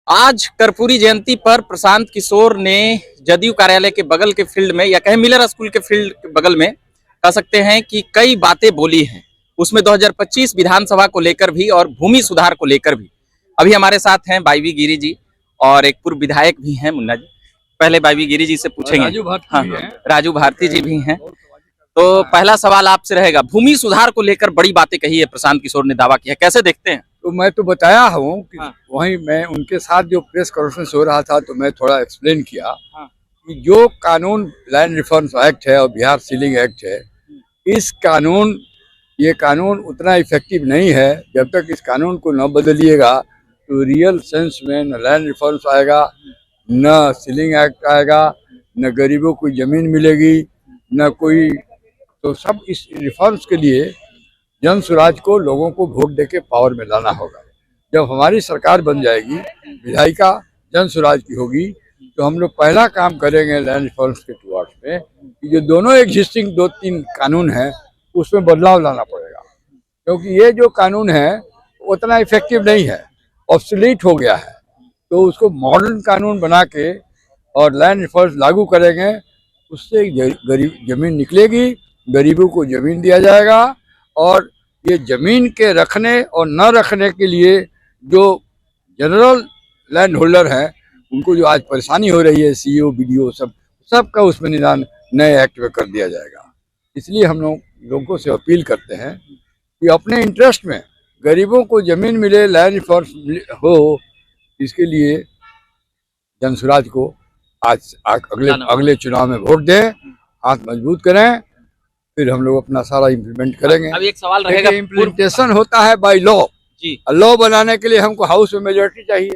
आज कर्पूरी जयंती पर प्रशांत किशोर ने जदयू कार्यालय के बगल के फील्ड में या कहें मिलर स्कूल के फील्ड के बगल में कह सकते हैं कि कई बातें बोली हैं। उसमें 2025 विधानसभा को लेकर भी और भूमि सुधार को लेकर भी। अभी हमारे साथ हैं बाईवी गिरी जी और एक पूर्व विधायक भी हैं मुन्ना जी। पहले बाईवी गिरी जी से पूछेंगे। राजू भारती जी भी हैं। तो पहला सवाल आपसे रहेगा, भूमि सुधार को लेकर बड़ी बातें कही है प्रशांत किशोर ने, दावा किया, कैसे देखते हैं? तो मैं तो बताया हूँ कि वहीं मैं उनके साथ जो प्रेस कॉन्फ्रेंस हो रहा था तो मैं थोड़ा एक्सप्लेन किया कि जो कानून लैंड रिफॉर्म्स एक्ट है और बिहार सीलिंग एक्ट है, ये कानून उतना इफेक्टिव नहीं है। जब तक इस कानून को न बदलिएगा तो रियल सेंस में न लैंड रिफॉर्म्स आएगा, न सीलिंग एक्ट आएगा, न गरीबों को जमीन मिलेगी, न कोई। तो सब इस रिफॉर्म्स के लिए जन स्वराज को लोगों को वोट देके पावर में लाना होगा। जब हमारी सरकार बन जाएगी, विधायिका जन स्वराज की होगी, तो हम लोग पहला काम करेंगे लैंड रिफॉर्म्स के टुवर्ड्स में कि जो दोनों एग्जिस्टिंग 2-3 कानून हैं उसमें बदलाव लाना पड़ेगा, क्योंकि ये जो कानून है उतना इफेक्टिव नहीं है, ऑब्सोलीट हो गया है। तो उसको मॉडर्न कानून बना के और लैंड रिफॉर्म्स लागू करेंगे, उससे गरीब जमीन निकलेगी, गरीबों को जमीन दिया जाएगा। और ये जमीन के रखने और न रखने के लिए जो जनरल लैंड होल्डर हैं उनको जो आज परेशानी हो रही है, सीईओ बीडीओ सबका उसमें निदान नए एक्ट में कर दिया जाएगा। इसलिए हम लोगों से अपील करते हैं कि अपने इंटरेस्ट में गरीबों को जमीन मिले, लैंड रिफॉर्म्स हो, इसके लिए जन स्वराज को आज अगले चुनाव में वोट दें, हाथ मजबूत करें, फिर हम लोग अपना सारा इम्प्लीमेंट करेंगे। अब एक सवाल रहेगा, इम्प्लीमेंटेशन होता है बाय लॉ जी। लॉ बनाने के लिए हमको हाउस में मेजोरिटी चाहिए,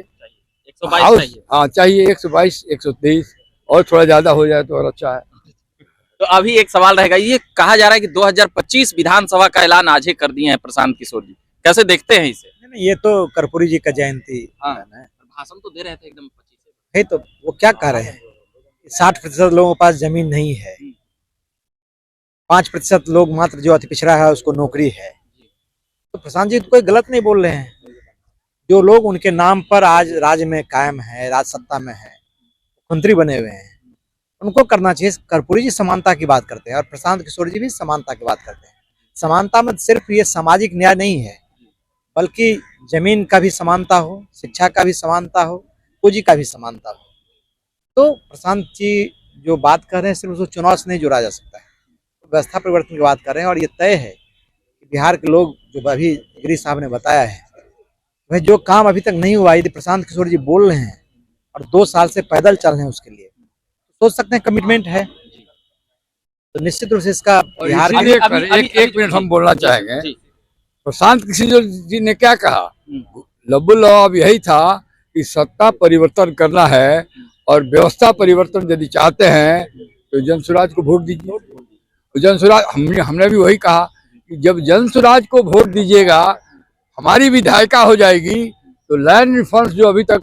122 चाहिए 122 123 और थोड़ा ज्यादा हो जाए तो और अच्छा है। तो अभी एक सवाल रहेगा, ये कहा जा रहा है कि 2025 विधानसभा का ऐलान आज ही कर दिए हैं प्रशांत किशोर जी, कैसे देखते हैं इसे? नहीं, ये तो कर्पूरी जी का जयंती भाषण तो दे रहे थे एकदम 25 है, तो वो क्या कह रहे हैं? 60% लोगों के पास जमीन नहीं है, 5% लोग मात्र जो अति पिछड़ा है उसको नौकरी है। तो प्रशांत जी कोई गलत नहीं बोल रहे हैं। जो लोग उनके नाम पर आज राज्य में कायम है, राज सत्ता में है, मंत्री बने हुए हैं, उनको करना चाहिए। कर्पूरी जी समानता की बात करते हैं और प्रशांत किशोर जी भी समानता की बात करते हैं। समानता में सिर्फ ये सामाजिक न्याय नहीं है, बल्कि जमीन का भी समानता हो, शिक्षा का भी समानता हो, पूंजी का भी समानता हो। तो प्रशांत जी जो बात कर रहे हैं सिर्फ उसको चुनाव से नहीं जोड़ा जा सकता है, व्यवस्था परिवर्तन की बात कर रहे हैं। और ये तय है कि बिहार के लोग, जो अभी गिरी साहब ने बताया है, वह जो काम अभी तक नहीं हुआ, यदि प्रशांत किशोर जी बोल रहे हैं और 2 साल से पैदल चल रहे हैं उसके लिए, तो सोच सकते हैं कमिटमेंट है। तो निश्चित रूप से इसका बिहार एक मिनट हम बोलना चाहेंगे। प्रशांत किशोर जी ने क्या कहा, लब्बुल लॉ अब यही था कि सत्ता परिवर्तन करना है और व्यवस्था परिवर्तन यदि चाहते हैं तो जन स्वराज को वोट दीजिए। जन स्वराज हमने भी वही कहा कि जब जन स्वराज को वोट दीजिएगा, हमारी विधायिका हो जाएगी, तो लैंड रिफॉर्म्स जो अभी तक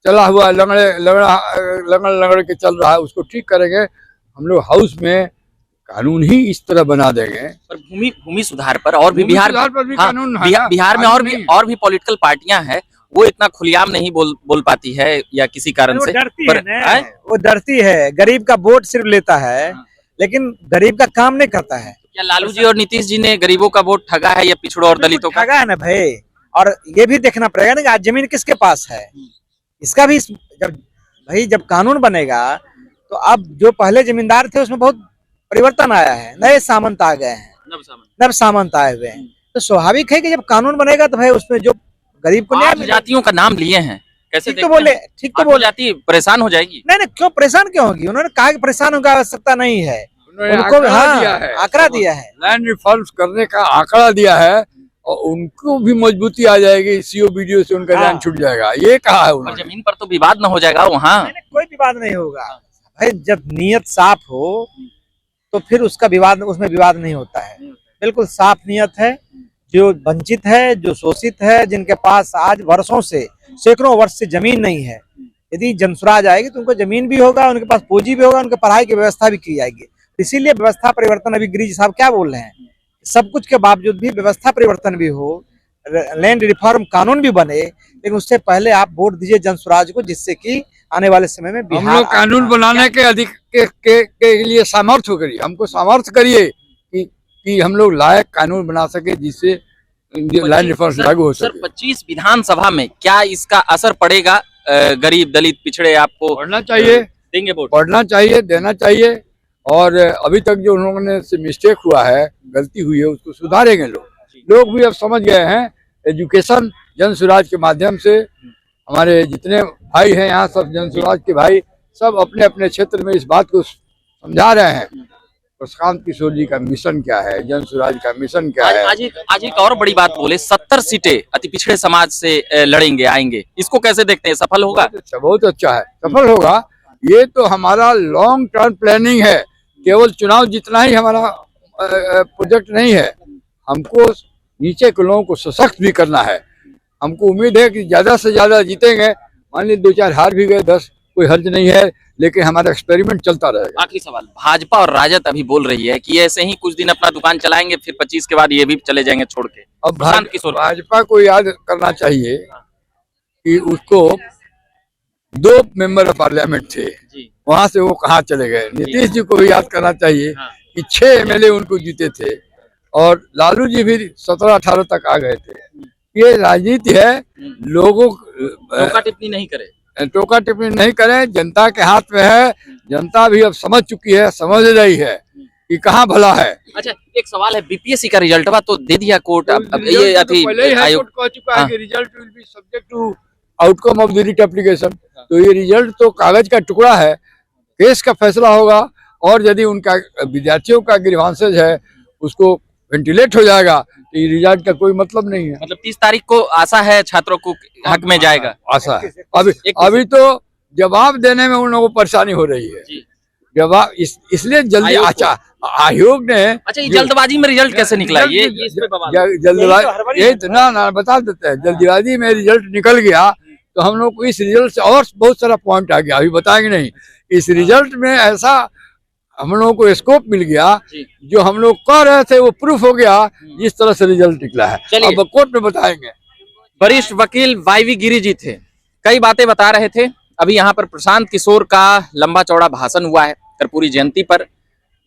चला हुआ लगड़ के चल रहा है उसको ठीक करेंगे। हम लोग हाउस में कानून ही इस तरह बना देंगे। पर भूमि सुधार पर और भी बिहार में और भी पॉलिटिकल पार्टियां हैं, वो इतना खुलेआम नहीं बोल पाती है या किसी कारण से वो डरती है। गरीब का वोट सिर्फ लेता है लेकिन गरीब का काम नहीं करता है। क्या लालू जी और नीतीश जी ने गरीबों का वोट ठगा है या पिछड़ों और दलितों का? ठगा है ना भाई। और ये भी देखना पड़ेगा ना कि आज जमीन किसके पास है, इसका भी जब कानून बनेगा तो अब जो पहले जमींदार थे उसमें बहुत परिवर्तन आया है, नए सामंत आ गए हैं, नव सामंत आए हुए हैं। तो स्वाभाविक है कि जब कानून बनेगा तो भाई उसमें जो गरीब को न्याय, जातियों का नाम लिए हैं, कैसे ठीक तो बोले जाति परेशान हो जाएगी? नहीं, क्यों परेशाान क्यों होगी? उन्होंने कहा कि परेशान होने की आवश्यकता नहीं है, उनको आंकड़ा दिया है, लैंड रिफॉर्म्स करने का आंकड़ा दिया है और उनको भी मजबूती आ जाएगी, सीओ बीडीओ से उनका ध्यान छूट जाएगा, ये कहा है उन्होंने। जमीन पर तो विवाद न हो जाएगा वहाँ? कोई विवाद नहीं होगा भाई। जब नीयत साफ हो तो फिर उसका उसमें विवाद नहीं होता है। बिल्कुल साफ नीयत है। जो वंचित है, जो शोषित है, जिनके पास आज वर्षों से, सैकड़ों वर्ष से जमीन नहीं है, यदि जन स्वराज आएगी तो उनको जमीन भी होगा, उनके पास पूंजी भी होगा, उनके पढ़ाई की व्यवस्था भी की जाएगी। इसीलिए व्यवस्था परिवर्तन, अभी गिरिजी साहब क्या बोल रहे हैं, सब कुछ के बावजूद भी व्यवस्था परिवर्तन भी हो, लैंड रिफॉर्म कानून भी बने, लेकिन उससे पहले आप वोट दीजिए जन स्वराज को, जिससे कि आने वाले समय में हम बिहार लोग कानून बनाने के के लिए सामर्थ्य करिए, हमको सामर्थ्य करिए कि हम लोग लायक कानून बना सके जिससे लैंड रिफॉर्म लागू हो सर सके। 25 विधानसभा में क्या इसका असर पड़ेगा? गरीब दलित पिछड़े आपको पढ़ना चाहिए, देंगे वोट? पढ़ना चाहिए, देना चाहिए, और अभी तक जो उन लोगों ने से मिस्टेक हुआ है, गलती हुई है, उसको सुधारेंगे लोग भी अब समझ गए हैं। एजुकेशन जन स्वराज के माध्यम से हमारे जितने भाई हैं यहाँ, सब जन स्वराज के भाई सब अपने अपने क्षेत्र में इस बात को समझा रहे हैं प्रशांत किशोर जी का मिशन क्या है, जन स्वराज का मिशन क्या है। आज एक और बड़ी बात बोले, 70 सीटें अति पिछड़े समाज से लड़ेंगे, आएंगे, इसको कैसे देखते हैं? सफल होगा? बहुत अच्छा है, सफल होगा। ये तो हमारा लॉन्ग टर्म प्लानिंग है, केवल चुनाव जितना ही हमारा प्रोजेक्ट नहीं है। हमको नीचे के लोगों को सशक्त भी करना है। हमको उम्मीद है कि ज्यादा से ज्यादा जीतेंगे। मान लीजिए 2-4 हार भी गए, 10 कोई हर्ज नहीं है, लेकिन हमारा एक्सपेरिमेंट चलता रहेगा। आखिरी सवाल, भाजपा और राजद अभी बोल रही है कि ऐसे ही कुछ दिन अपना दुकान चलाएंगे, फिर 25 के बाद ये भी चले जाएंगे छोड़ के। अब प्रशांत किशोर, भाजपा को याद करना चाहिए कि उसको 2 मेंबर ऑफ पार्लियामेंट थे, वहां से वो कहाँ चले गए। नीतीश जी को भी याद करना चाहिए कि 6 एमएलए उनको जीते थे, और लालू जी भी 17-18 तक आ गए थे। ये राजनीति है, लोगों टोका टिप्पणी नहीं करे, टोका टिप्पणी नहीं करें, जनता के हाथ में है। जनता भी अब समझ चुकी है, समझ रही है कि कहाँ भला है। अच्छा, एक सवाल है, बीपीएससी का रिजल्ट तो दे दिया कोर्ट, अब ये पहले ही हाई कोर्ट कह चुका है कि result will be subject to outcome of the writ application. तो ये रिजल्ट तो कागज का टुकड़ा है, केस का फैसला होगा, और यदि उनका विद्यार्थियों का ग्रीवांसेज है उसको वेंटिलेट हो जाएगा, तो ये रिजल्ट का कोई मतलब नहीं है। मतलब 30 तारीख को आशा है छात्रों को हक में जाएगा? आशा है। अभी तो जवाब देने में उन लोगों को परेशानी हो रही है। जवाब इसलिए जल्दी आयोग ने, अच्छा, ये जल्दबाजी में रिजल्ट कैसे निकला? ये इस पे बवाल है। जल्दबाजी, यही तो ना बता देते हैं, जल्दबाजी में रिजल्ट निकल गया तो हम लोग को इस रिजल्ट से और बहुत सारा पॉइंट आ गया, अभी बताएंगे नहीं। इस रिजल्ट में ऐसा हम लोगों को स्कोप मिल गया, जो हम लोग कह रहे थे वो प्रूफ हो गया, जिस तरह से रिजल्ट निकला है। अब कोर्ट में बताएंगे। वरिष्ठ वकील वाईवी गिरी जी थे, कई बातें बता रहे थे। अभी यहाँ पर प्रशांत किशोर का लंबा चौड़ा भाषण हुआ है कर्पूरी जयंती पर।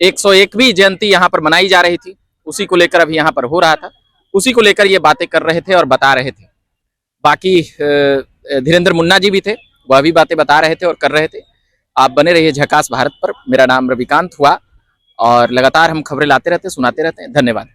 101वीं जयंती यहाँ पर मनाई जा रही थी, उसी को लेकर अभी यहाँ पर हो रहा था, उसी को लेकर ये बातें कर रहे थे और बता रहे थे। बाकी धीरेन्द्र मुन्ना जी भी थे, वह भी बातें बता रहे थे और कर रहे थे। आप बने रहिए झकास भारत पर। मेरा नाम रविकांत हुआ, और लगातार हम खबरें लाते रहते, सुनाते रहते हैं। धन्यवाद।